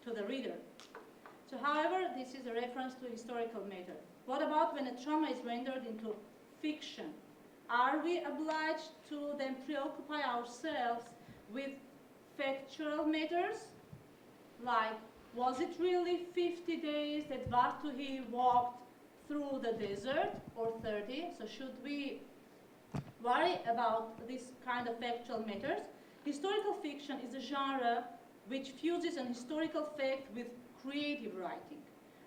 to the reader. So, however, this is a reference to historical matter. What about when a trauma is rendered into fiction? Are we obliged to then preoccupy ourselves with factual matters? Like, was it really 50 days that Vartuhi walked through the desert, or 30? So should we worry about this kind of factual matters? Historical fiction is a genre which fuses an historical fact with creative writing.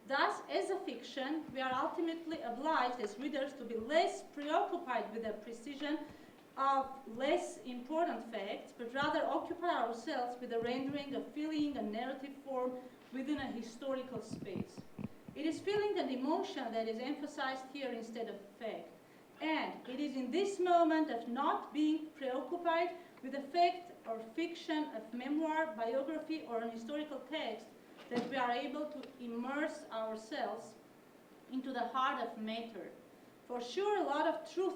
Thus, as a fiction, we are ultimately obliged as readers to be less preoccupied with the precision of less important facts, but rather occupy ourselves with the rendering of feeling and narrative form within a historical space. It is feeling and emotion that is emphasized here instead of fact. And it is in this moment of not being preoccupied with the fact or fiction of memoir, biography, or an historical text that we are able to immerse ourselves into the heart of matter. For sure, a lot of truth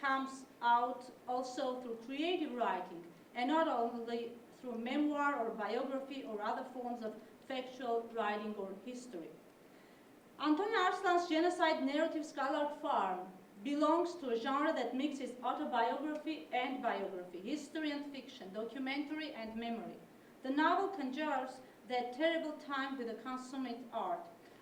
comes out also through creative writing, and not only through memoir or biography or other forms of factual writing or history. Antonio Arslan's Genocide narrative scholar farm belongs to a genre that mixes autobiography and biography, history and fiction, documentary and memory. The novel conjures that terrible time with a consummate art.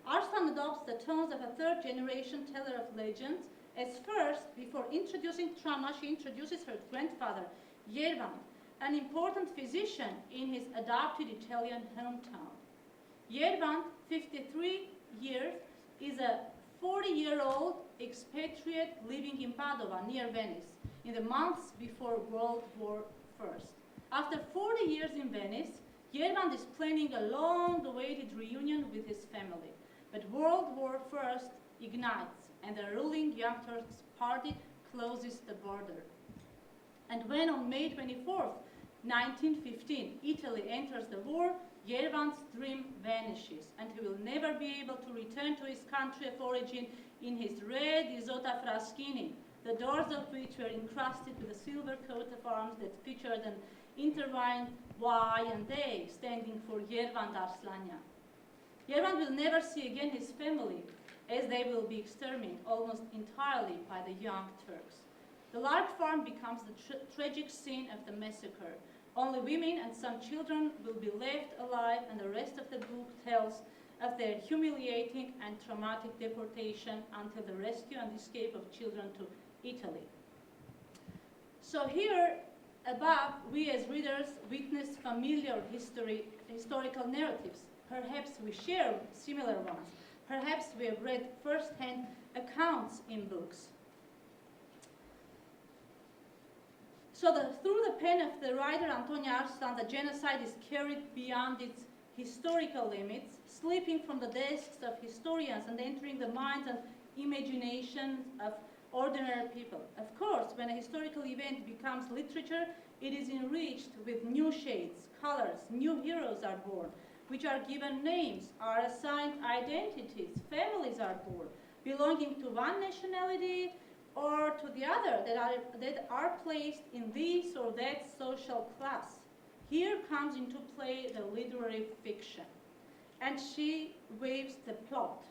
Arslan adopts the tones of a third-generation teller of legends. As first, before introducing trauma, she introduces her grandfather, Yervan, an important physician in his adopted Italian hometown. Yervan, 53 years, is a 40-year-old expatriate living in Padova, near Venice, in the months before World War I. After 40 years in Venice, Yervan is planning a long-awaited reunion with his family. But World War I ignites, and the ruling Young Turks Party closes the border. And when on May 24th, 1915, Italy enters the war, Yervan's dream vanishes, and he will never be able to return to his country of origin in his red Isotta Fraschini, the doors of which were encrusted with a silver coat of arms that featured an intertwined Y and A, standing for Yervan Arslanyan. Yervan will never see again his family, as they will be exterminated almost entirely by the Young Turks. The large farm becomes the tragic scene of the massacre. Only women and some children will be left alive, and the rest of the book tells of their humiliating and traumatic deportation until the rescue and escape of children to Italy. So here above, we as readers witness familiar historical narratives. Perhaps we share similar ones. Perhaps we have read first-hand accounts in books. So through the pen of the writer Antonio Arslan, the genocide is carried beyond its historical limits, slipping from the desks of historians and entering the minds and imaginations of ordinary people. Of course, when a historical event becomes literature, it is enriched with new shades, colors, new heroes are born, which are given names, are assigned identities, families are born, belonging to one nationality or to the other, that are placed in this or that social class. Here comes into play the literary fiction, and she waves the plot.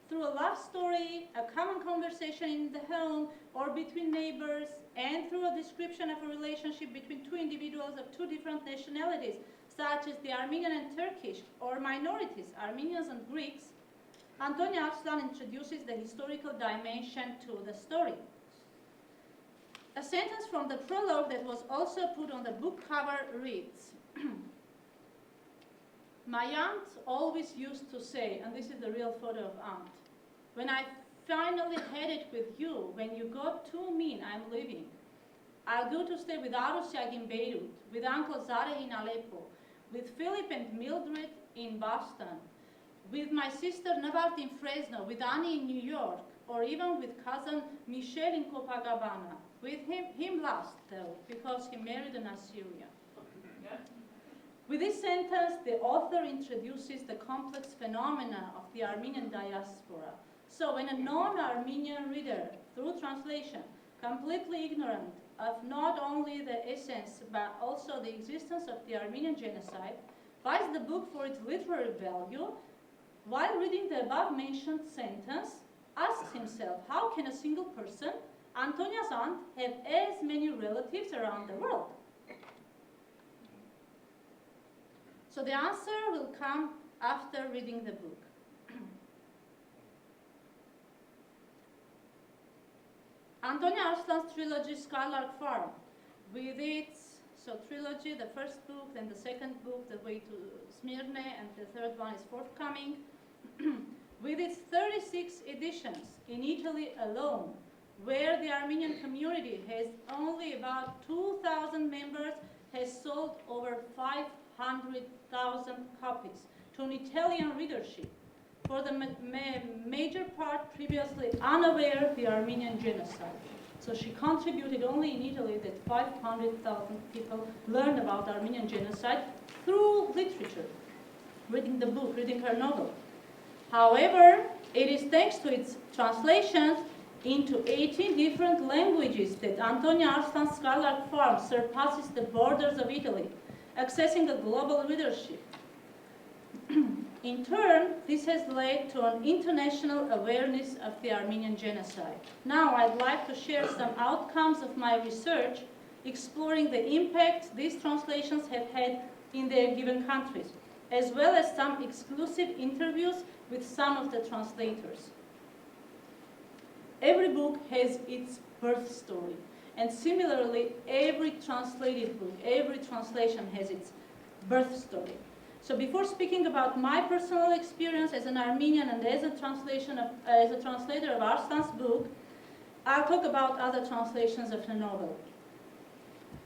Through a love story, a common conversation in the home or between neighbors, and through a description of a relationship between two individuals of two different nationalities, such as the Armenian and Turkish, or minorities, Armenians and Greeks, Antonio Arslan introduces the historical dimension to the story. A sentence from the prologue that was also put on the book cover reads, "My aunt always used to say," and this is the real photo of aunt, "when I finally had it with you, when you got too mean, I'm leaving. I'll go to stay with Arusiag in Beirut, with Uncle Zareh in Aleppo, with Philip and Mildred in Boston, with my sister Navart in Fresno, with Annie in New York, or even with cousin Michel in Copacabana. With him last, though, because he married an Assyrian." With this sentence, the author introduces the complex phenomena of the Armenian diaspora. So when a non-Armenian reader, through translation, completely ignorant of not only the essence, but also the existence of the Armenian genocide, buys the book for its literary value, while reading the above-mentioned sentence, asks himself, how can a single person, Antonia's aunt, have as many relatives around the world? So the answer will come after reading the book. Antonia Arslan's trilogy, Skylark Farm, with its trilogy, the first book, then the second book, The Way to Smyrna, and the third one is forthcoming, with its 36 editions in Italy alone, where the Armenian community has only about 2,000 members, has sold over 500,000 copies to an Italian readership, for the major part previously unaware of the Armenian genocide. So she contributed only in Italy that 500,000 people learned about Armenian genocide through literature, reading the book, reading her novel. However, it is thanks to its translations into 18 different languages that Antonia Arslan's Skylark Farm surpasses the borders of Italy, accessing a global readership. In turn, this has led to an international awareness of the Armenian genocide. Now, I'd like to share some outcomes of my research exploring the impact these translations have had in their given countries, as well as some exclusive interviews with some of the translators. Every book has its birth story, and similarly, every translated book, every translation has its birth story. So before speaking about my personal experience as an Armenian and as a translator of Arslan's book, I'll talk about other translations of the novel.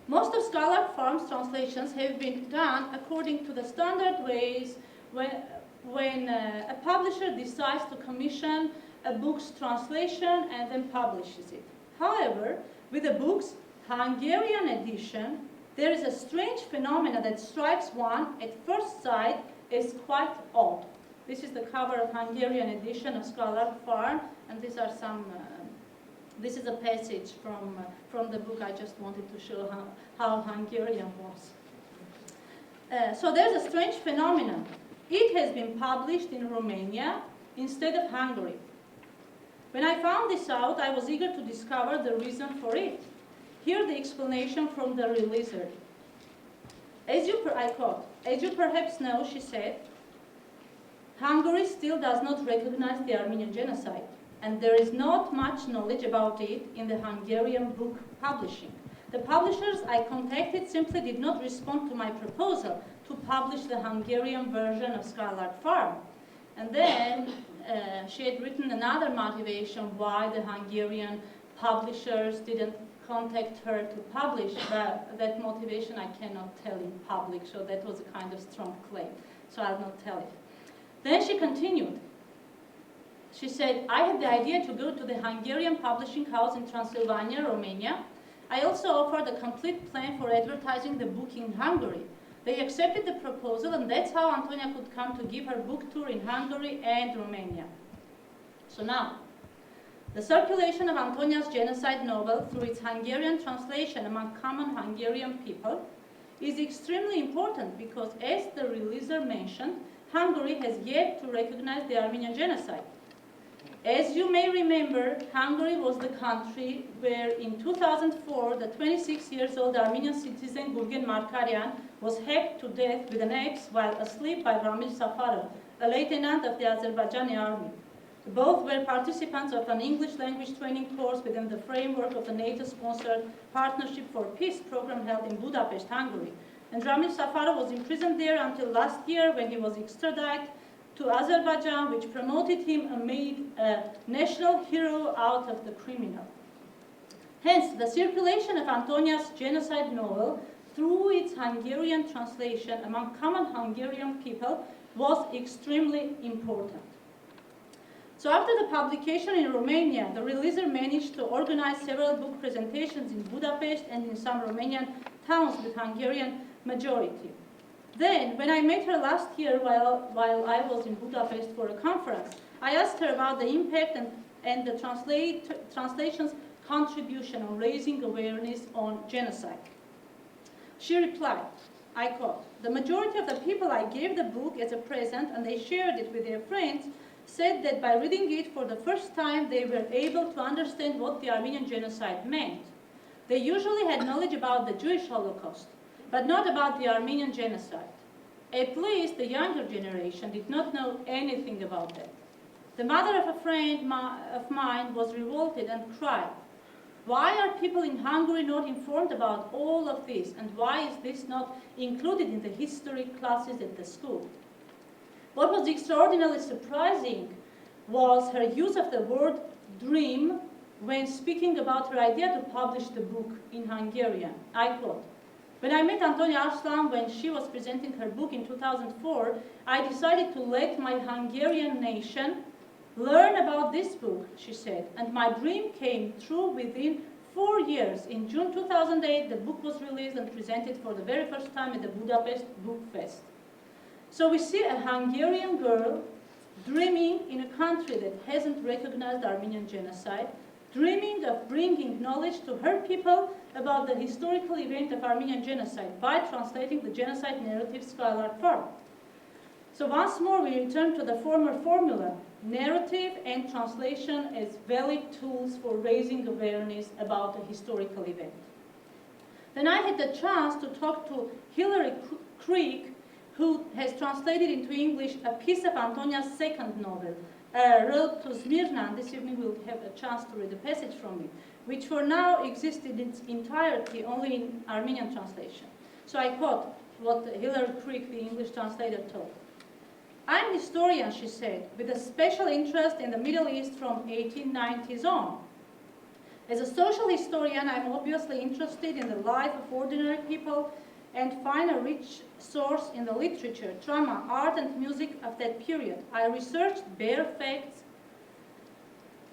Most of Skylark Farm's translations have been done according to the standard ways when a publisher decides to commission a book's translation and then publishes it. However, with the book's Hungarian edition, there is a strange phenomenon that strikes one at first sight as quite odd. This is the cover of Hungarian edition of Skylark Farm, and these are some. This is a passage from the book. I just wanted to show how Hungarian was. So there's a strange phenomenon. It has been published in Romania instead of Hungary. When I found this out, I was eager to discover the reason for it. Here the explanation from the releaser. I quote, "As you perhaps know," she said, "Hungary still does not recognize the Armenian genocide, and there is not much knowledge about it in the Hungarian book publishing. The publishers I contacted simply did not respond to my proposal to publish the Hungarian version of Skylark Farm." And then she had written another motivation why the Hungarian publishers didn't contact her to publish, but that motivation I cannot tell in public, so that was a kind of strong claim, so I'll not tell it. Then she continued. She said, "I had the idea to go to the Hungarian publishing house in Transylvania, Romania. I also offered a complete plan for advertising the book in Hungary. They accepted the proposal, and that's how Antonia could come to give her book tour in Hungary and Romania." So now, the circulation of Antonia's genocide novel through its Hungarian translation among common Hungarian people is extremely important because, as the releaser mentioned, Hungary has yet to recognize the Armenian genocide. As you may remember, Hungary was the country where in 2004 the 26-year-old Armenian citizen Gurgen Markarian was hacked to death with an axe while asleep by Ramil Safarov, a lieutenant of the Azerbaijani army. Both were participants of an English language training course within the framework of the NATO-sponsored Partnership for Peace program held in Budapest, Hungary. And Ramil Safarov was imprisoned there until last year when he was extradited to Azerbaijan, which promoted him and made a national hero out of the criminal. Hence, the circulation of Antonia's genocide novel through its Hungarian translation among common Hungarian people was extremely important. So after the publication in Romania, the releaser managed to organize several book presentations in Budapest and in some Romanian towns with Hungarian majority. Then, when I met her last year while I was in Budapest for a conference, I asked her about the impact and the translation's contribution on raising awareness on genocide. She replied, I quote, "The majority of the people I gave the book as a present and they shared it with their friends said that by reading it for the first time they were able to understand what the Armenian genocide meant. They usually had knowledge about the Jewish Holocaust, but not about the Armenian genocide. At least the younger generation did not know anything about that. The mother of a friend of mine was revolted and cried, 'Why are people in Hungary not informed about all of this, and why is this not included in the history classes at the school?' What was extraordinarily surprising was her use of the word dream when speaking about her idea to publish the book in Hungarian. I quote, "When I met Antonia Arslan when she was presenting her book in 2004, I decided to let my Hungarian nation learn about this book," she said, "and my dream came true within 4 years. In June 2008, the book was released and presented for the very first time at the Budapest Book Fest." So we see a Hungarian girl dreaming in a country that hasn't recognized the Armenian genocide, dreaming of bringing knowledge to her people about the historical event of Armenian genocide by translating the genocide narrative Skylark form. So once more we return to the former formula, narrative and translation as valid tools for raising awareness about a historical event. Then I had the chance to talk to Hilary Creek, who has translated into English a piece of Antonia's second novel, Road to Smyrna, and this evening we'll have a chance to read a passage from it, which for now exists in its entirety only in Armenian translation. So I quote what Hilary Creek, the English translator, told. "I'm a historian," she said, "with a special interest in the Middle East from 1890s on. As a social historian, I'm obviously interested in the life of ordinary people and find a rich source in the literature, drama, art, and music of that period. I researched bare facts,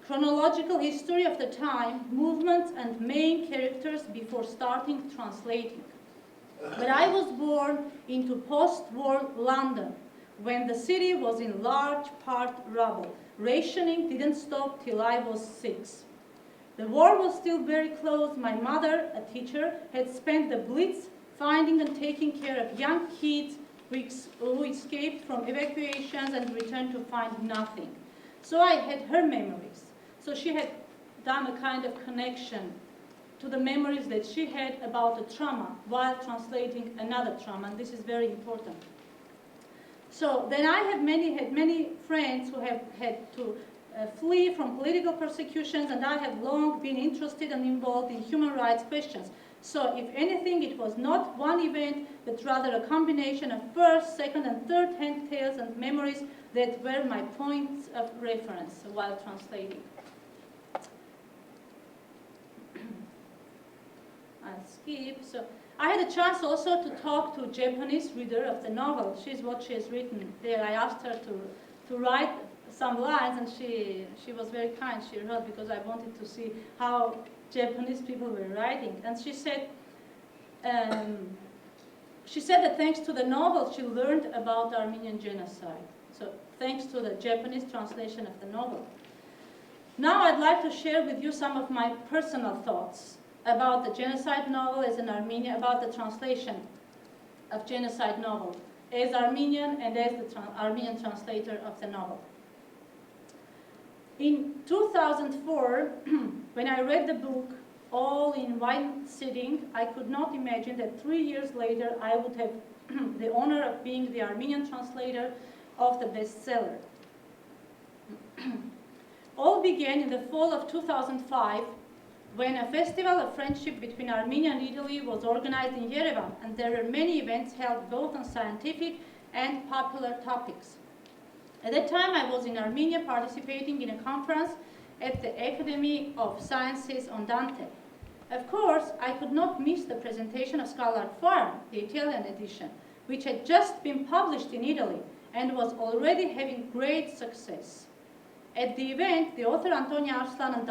chronological history of the time, movements, and main characters before starting translating. But I was born into post-war London, when the city was in large part rubble. Rationing didn't stop till I was 6. The war was still very close. My mother, a teacher, had spent the Blitz finding and taking care of young kids who escaped from evacuations and returned to find nothing. So I had her memories. So she had done a kind of connection to the memories that she had about the trauma while translating another trauma, and this is very important. So then I had many friends who have had to flee from political persecutions, and I have long been interested and involved in human rights questions. So if anything, it was not one event, but rather a combination of first, second, and third-hand tales and memories that were my points of reference while translating." I'll skip. So I had a chance also to talk to a Japanese reader of the novel. She's what she has written there. I asked her to write some lines, and she was very kind. She wrote because I wanted to see how Japanese people were writing. And she said that thanks to the novel, she learned about the Armenian genocide. So thanks to the Japanese translation of the novel. Now I'd like to share with you some of my personal thoughts about the genocide novel as an Armenian, about the translation of genocide novel as Armenian and as the Armenian translator of the novel. In 2004, when I read the book all in one sitting, I could not imagine that 3 years later I would have the honor of being the Armenian translator of the bestseller. All began in the fall of 2005 when a festival of friendship between Armenia and Italy was organized in Yerevan, and there were many events held both on scientific and popular topics. At that time, I was in Armenia participating in a conference at the Academy of Sciences on Dante. Of course, I could not miss the presentation of Skylark Farm, the Italian edition, which had just been published in Italy and was already having great success. At the event, the author Antonia Arslan and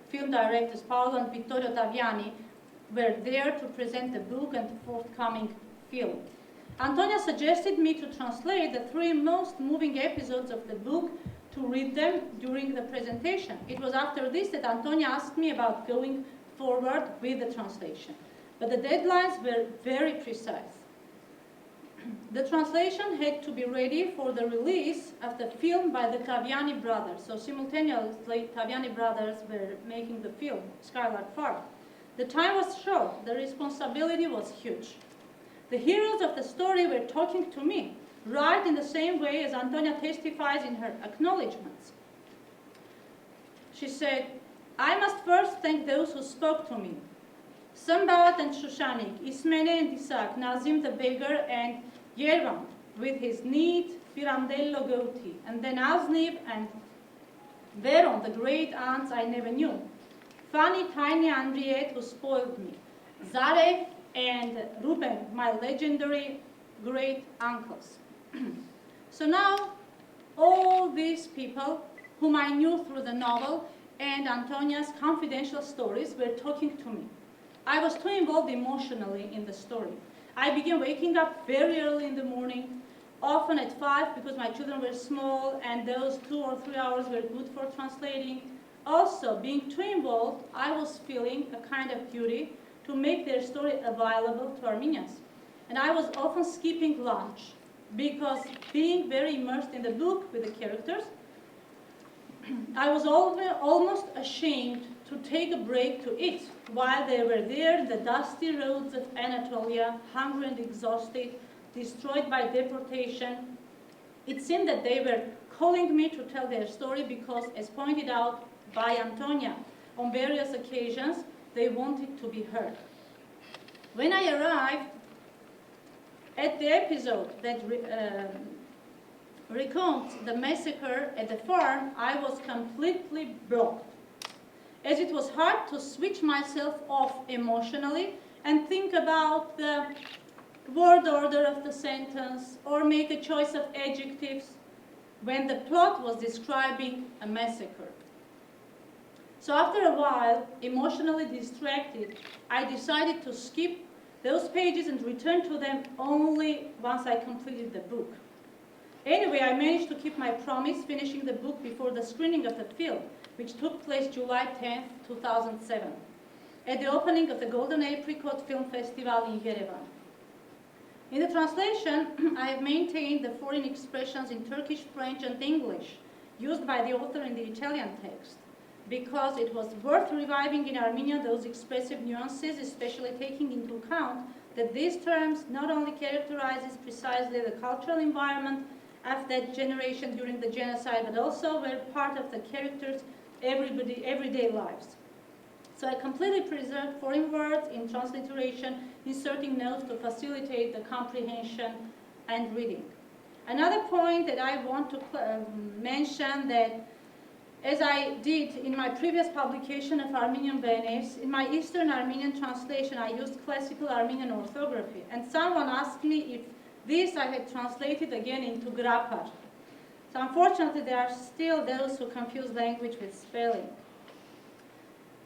film directors Paolo and Vittorio Taviani were there to present the book and the forthcoming film. Antonia suggested me to translate the 3 most moving episodes of the book to read them during the presentation. It was after this that Antonia asked me about going forward with the translation. But the deadlines were very precise. The translation had to be ready for the release of the film by the Taviani brothers. So simultaneously, Taviani brothers were making the film, Skylark Farm. The time was short. The responsibility was huge. The heroes of the story were talking to me, right in the same way as Antonia testifies in her acknowledgments. She said, I must first thank those who spoke to me. Sambat and Shushanik, Ismene and Isaac, Nazim the beggar, and Yervan with his neat Pirandello goatee, and then Aznib and Veron, the great aunts I never knew. Funny, tiny Henriette who spoiled me. Zarek and Ruben, my legendary great uncles. So now, all these people whom I knew through the novel and Antonia's confidential stories were talking to me. I was too involved emotionally in the story. I began waking up very early in the morning, often at 5 because my children were small and those 2 or 3 hours were good for translating. Also, being too involved, I was feeling a kind of duty to make their story available to Armenians. And I was often skipping lunch because being very immersed in the book with the characters, I was almost ashamed to take a break to eat while they were there in the dusty roads of Anatolia, hungry and exhausted, destroyed by deportation. It seemed that they were calling me to tell their story because, as pointed out by Antonia on various occasions, they wanted to be heard. When I arrived at the episode that recounts the massacre at the farm, I was completely blocked, as it was hard to switch myself off emotionally and think about the word order of the sentence or make a choice of adjectives when the plot was describing a massacre. So after a while, emotionally distracted, I decided to skip those pages and return to them only once I completed the book. Anyway, I managed to keep my promise, finishing the book before the screening of the film, which took place July 10, 2007, at the opening of the Golden Apricot Film Festival in Yerevan. In the translation, I have maintained the foreign expressions in Turkish, French, and English used by the author in the Italian text, because it was worth reviving in Armenian those expressive nuances, especially taking into account that these terms not only characterizes precisely the cultural environment of that generation during the genocide, but also were part of the characters' everyday lives. So I completely preserved foreign words in transliteration, inserting notes to facilitate the comprehension and reading. Another point that I want to mention that, as I did in my previous publication of Armenian Venice, in my Eastern Armenian translation, I used classical Armenian orthography. And someone asked me if this I had translated again into Grapar. So unfortunately, there are still those who confuse language with spelling.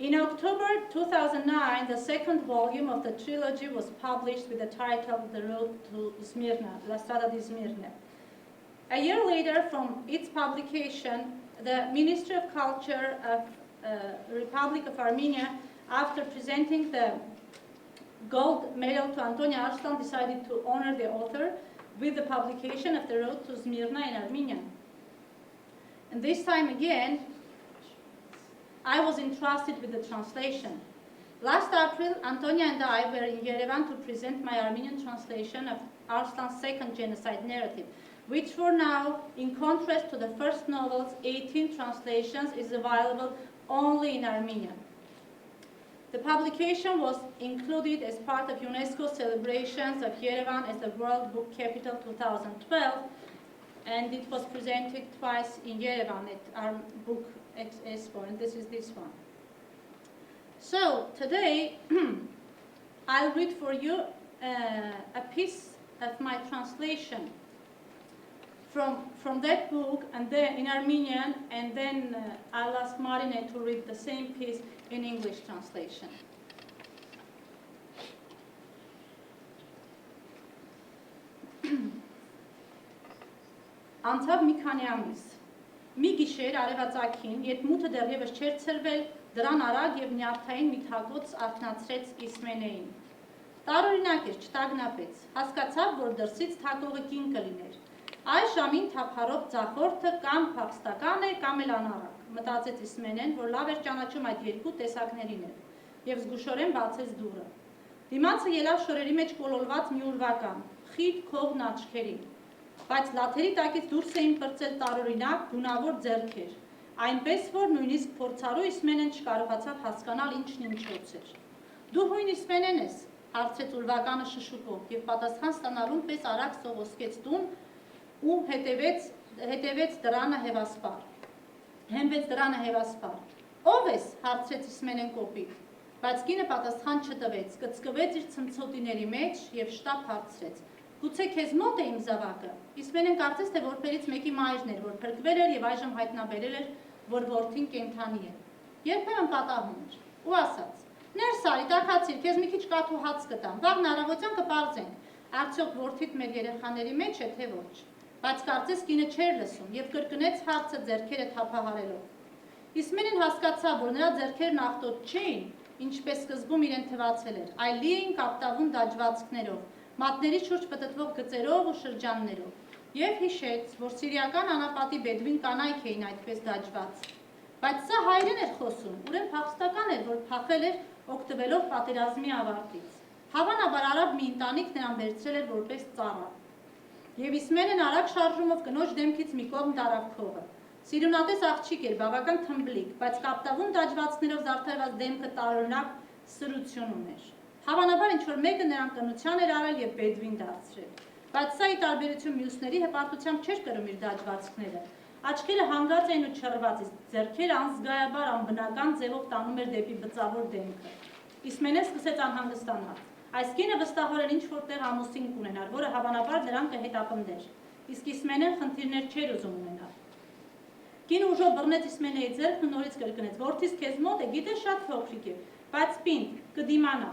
In October 2009, the second volume of the trilogy was published with the title The Road to Smyrna, La Strada di Smyrna. A year later, from its publication, the Ministry of Culture of the Republic of Armenia, after presenting the gold medal to Antonia Arslan, decided to honor the author with the publication of The Road to Smyrna in Armenian. And this time again, I was entrusted with the translation. Last April, Antonia and I were in Yerevan to present my Armenian translation of Arslan's second genocide narrative, which for now, in contrast to the first novel's 18 translations, is available only in Armenian. The publication was included as part of UNESCO's celebrations of Yerevan as the World Book Capital 2012, and it was presented twice in Yerevan at our book expo, and this is this one. So today, I'll read for you a piece of my translation from that book, and then in Armenian, and then I'll ask Marine to read the same piece in English translation. Անցավ մի քանի ամիս։ Մի գիշեր արևածագին, երբ մութը դեռևս չէր ցրվել, դրան արագ եւ նյարդային մի թագոց արթնացրեց Իսմենեին։ Տարօրինակ էր, չտագնապեց, հասկացավ, որ դրսից թակողը կին կլիներ։ Այս ժամին թափառող ձախորդը կամ փախստական է, կամ էլ անառակ, մտածեց Իսմենեն, որ լավ էր ճանաչում այդ երկու տեսակներին էր, և զգուշորեն բացեց դուռը։ Դիմացը ելավ շորերի մեջ կոլոլված մի ուրվական, խիտ քողն աչքերին, բայց լաթերի տակից դուրս էին պրծել տարօրինակ, գունավոր ձեռքեր, այնպես, որ նույնիսկ փորձառու Իսմենեն չկարողացավ հասկանալ ինչն ինչոց էր։ Դու հույն Իսմենեն ես, հարցրեց ուրվականը շշուկով և պատասխան ստանալուն պես արագ սողոսկեց տուն ու հետևեց դռանը հևասպար։ Ո՞վ ես, հարցրեց Իսմենեն կոպիտ, բայց կինը պատասխան չտվեց, կծկվեց իր ցնցոտիների մեջ և շտապ հարցրեց. Գուցե քեզ մոտ է իմ զավակը։ Իսմենեն կարծես թե որբերից մեկի մայրն էր, որ փրկվել էր և այժմ հայտնաբերել էր, որ որդին կենդանի է։ Երբեմն պատահում էր ու ասաց. Ներս արի, տաքացիր, քեզ մի քիչ կաթ ու հաց կտամ, վաղն առավոտյան կպարզենք, արդյոք որդիդ մեր երեխաների մեջ է, թե ոչ։ Բայց կարծես կինը չէր լսում և կրկնեց հարցը ձեռքերը թափահարելով։ Իսմենեն հասկացավ, որ նրա ձեռքերն աղտոտ չէին, ինչպես սկզբում իրեն թվացել էր, այլ լի էին կապտավուն դաջվածքներով, մատների շուրջ պտտվող գծերով ու շրջաններով, և հիշեց, որ սիրիական անապատի բեդվին կանայք էին այդպես դաջված։ Բայց սա հայրեն էր խոսում, ուրեմն փախստական էր, որ փախել էր օգտվելով պատերազմի ավարտից։ Հավանաբար արաբ մի ընտանիք նրան վերցրել էր որպես ծառա։ Եվ Իսմենեն արագ շարժումով կնոջ դեմքից մի կողմ տարավ քողը։ Սիրունատես աղջիկ էր, բավական թմբլիկ, բայց կապտավուն դաջվածքներով զարդարված դեմքը տարօրինակ սրություն ուներ։ Հավանաբար ինչ-որ մեկը նրան կնության էր արել և բեդվին դարձրել։ Բայց սա ի տարբերություն մյուսների հպարտությամբ չէր կրում իր դաջվածքները։ Աչքերը հանգած էին ու չռված, իսկ ձեռքերը անզգայաբար անբնական ձևով տանում էր դեպի բծավոր դեմքը։ Իսմենեն սկսեց անհանգստանալ։ Այս կինը վստահորեն ինչ-որ տեղ ամուսին կունենար, որը հավանաբար նրան կհետապնդեր, իսկ Իսմենեն խնդիրներ չէր ուզում ունենալ։ Կինը ուժով բռնեց Իսմենեի ձեռքն ու նորից կրկնեց. Որդիս քեզ մոտ է, գիտես շատ փոքրիկ է, բայց պինդ, կդիմանա։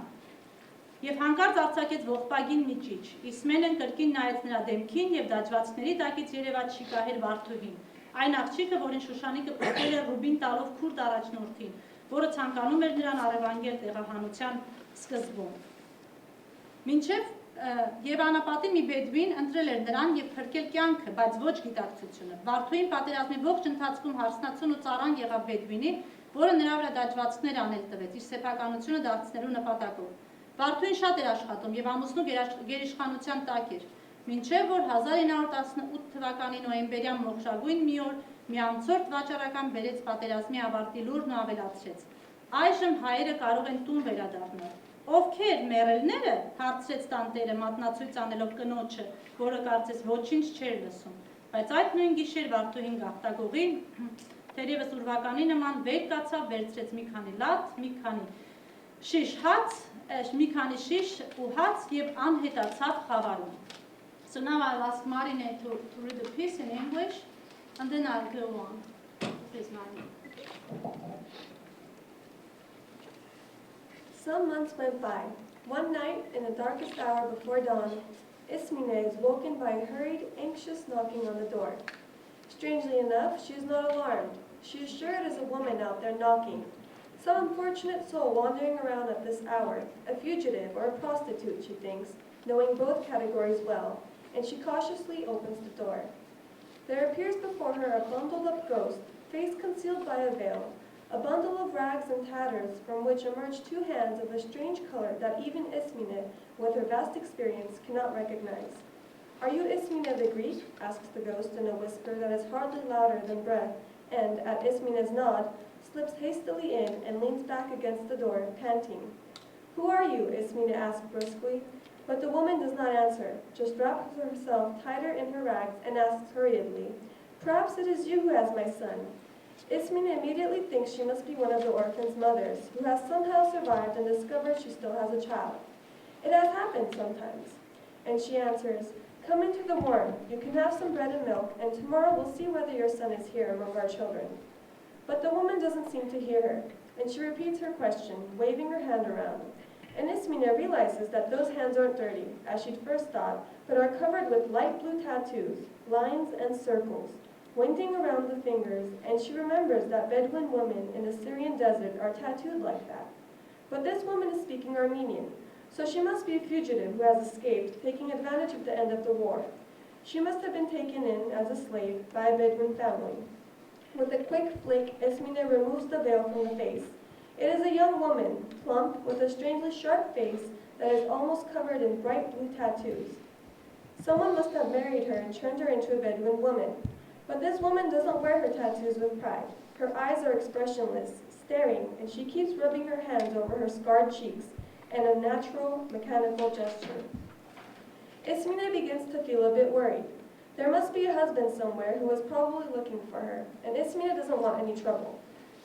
Եվ հանկարծ արձակեց ողբագին մի ճիչ։ Իսմենեն կրկին նայեց նրա դեմքին և դաջվածքների տակից երևաց շիկահեր վարդուհին, այն աղջիկը, որին Շուշանիկը փոխել էր ռուբին տալով քուրդ առաջնորդին, որը ցանկանում էր նրան առևանգել տեղահանության սկզբում։ Մինչև և անապատի մի բեդվին ընտրել էր նրան և փրկել կյանքը, բայց ոչ գիտակցությունը։ Վարդուհին պատերազմի ողջ ընթացքում հարսնացուն ու ծառան եղավ բեդվինի, որը նրա վրա դաջվածքներ անել տվեց իր սեփականությունը դարձնելու նպատակով։ Վարդուհին շատ էր աշխատում և ամուսնու գերիշխանության տակ էր, մինչև որ 1918 թվականի նոյեմբերյան մոխրագույն մի օր մի անցորդ վաճառական բերեց պատերազմի ավարտի լուրն ու ավելացրեց. Այժմ հայերը կարող են տուն վերադառնալ։ Ովքեր, մեռելները, հարցրեց տանտերը մատնացույց անելով կնոջը, որը կարծես ոչինչ չէր լսում, բայց այդ նույն գիշեր Վարդուհին գաղտագողի, թերևս ուրվականի նման վեր կացավ, վերցրեց մի քանի լատ, մի քանի շիշ ու հաց և անհետացավ խավարում։ So now I'll ask Marine to read the piece in English, and then I'll go on. Please, Marine. Some months went by. One night, in the darkest hour before dawn, Ismene is woken by a hurried, anxious knocking on the door. Strangely enough, she is not alarmed. She is sure it is a woman out there knocking. Some unfortunate soul wandering around at this hour, a fugitive or a prostitute, she thinks, knowing both categories well, and she cautiously opens the door. There appears before her a bundled-up ghost, face concealed by a veil, a bundle of rags and tatters from which emerge two hands of a strange color that even Ismene, with her vast experience, cannot recognize. Are you Ismene the Greek? Asks the ghost in a whisper that is hardly louder than breath, and, at Ismene's nod, slips hastily in and leans back against the door, panting. Who are you? Ismene asks brusquely, but the woman does not answer, just wraps herself tighter in her rags and asks hurriedly, Perhaps it is you who has my son. Ismene immediately thinks she must be one of the orphan's mothers, who has somehow survived and discovered she still has a child. It has happened sometimes. And she answers, Come into the warm, you can have some bread and milk, and tomorrow we'll see whether your son is here among our children. But the woman doesn't seem to hear her, and she repeats her question, waving her hand around. And Ismene realizes that those hands aren't dirty, as she'd first thought, but are covered with light blue tattoos, lines and circles, winding around the fingers, and she remembers that Bedouin women in the Syrian desert are tattooed like that. But this woman is speaking Armenian, So she must be a fugitive who has escaped, taking advantage of the end of the war. She must have been taken in as a slave by a Bedouin family. With a quick flick, Esmina removes the veil from the face. It is a young woman, plump, with a strangely sharp face that is almost covered in bright blue tattoos. Someone must have married her and turned her into a Bedouin woman. But this woman doesn't wear her tattoos with pride. Her eyes are expressionless, staring, and she keeps rubbing her hands over her scarred cheeks in a natural, mechanical gesture. Ismina begins to feel a bit worried. There must be a husband somewhere who is probably looking for her, and Ismina doesn't want any trouble.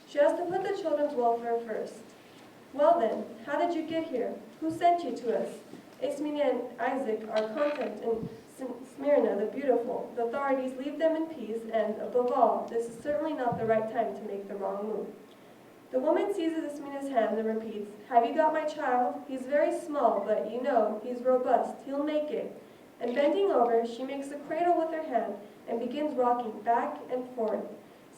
She has to put the children's welfare first. Well then, how did you get here? Who sent you to us? Ismina and Isaac are content in Smyrna the beautiful. The authorities leave them in peace, and above all, this is certainly not the right time to make the wrong move. The woman seizes Ismina's hand and repeats, "Have you got my child? He's very small, but you know, he's robust. He'll make it." And bending over, she makes a cradle with her hand and begins rocking back and forth,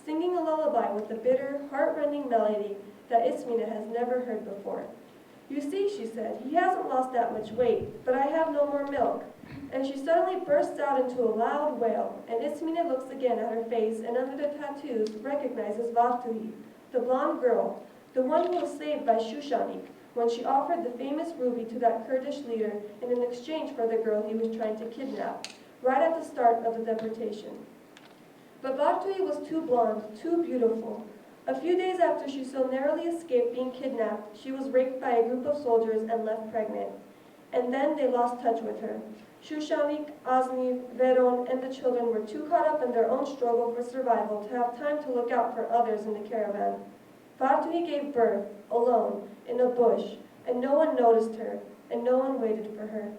singing a lullaby with a bitter, heart-rending melody that Ismina has never heard before. "You see," she said, "he hasn't lost that much weight, but I have no more milk." And she suddenly bursts out into a loud wail, and Ismina looks again at her face and under the tattoos recognizes Vartuhi, the blonde girl, the one who was saved by Shushanik when she offered the famous ruby to that Kurdish leader in exchange for the girl he was trying to kidnap, right at the start of the deportation. But Vartuhi was too blonde, too beautiful. A few days after she so narrowly escaped being kidnapped, she was raped by a group of soldiers and left pregnant. And then they lost touch with her. Shushanik, Azniv, Veron, and the children were too caught up in their own struggle for survival to have time to look out for others in the caravan. Vartuhi gave birth, alone, in a bush, and no one noticed her, and no one waited for her.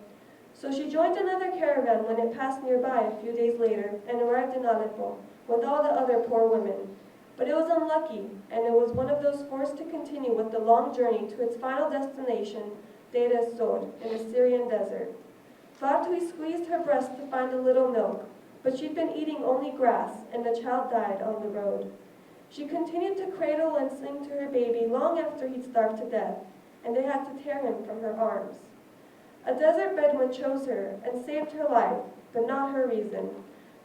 So she joined another caravan when it passed nearby a few days later and arrived in Aleppo with all the other poor women. But it was unlucky, and it was one of those forced to continue with the long journey to its final destination, Deir ez-Zor, in the Syrian desert. Vartuhi squeezed her breast to find a little milk, but she'd been eating only grass, and the child died on the road. She continued to cradle and sing to her baby long after he'd starved to death, and they had to tear him from her arms. A desert Bedouin chose her and saved her life, but not her reason.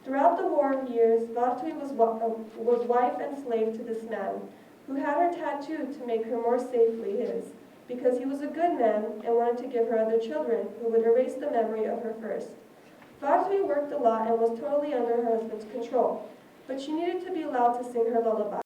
Throughout the war years, Vartuhi was wife and slave to this man, who had her tattooed to make her more safely his, because he was a good man and wanted to give her other children who would erase the memory of her first. Vartuhi worked a lot and was totally under her husband's control, but she needed to be allowed to sing her lullaby.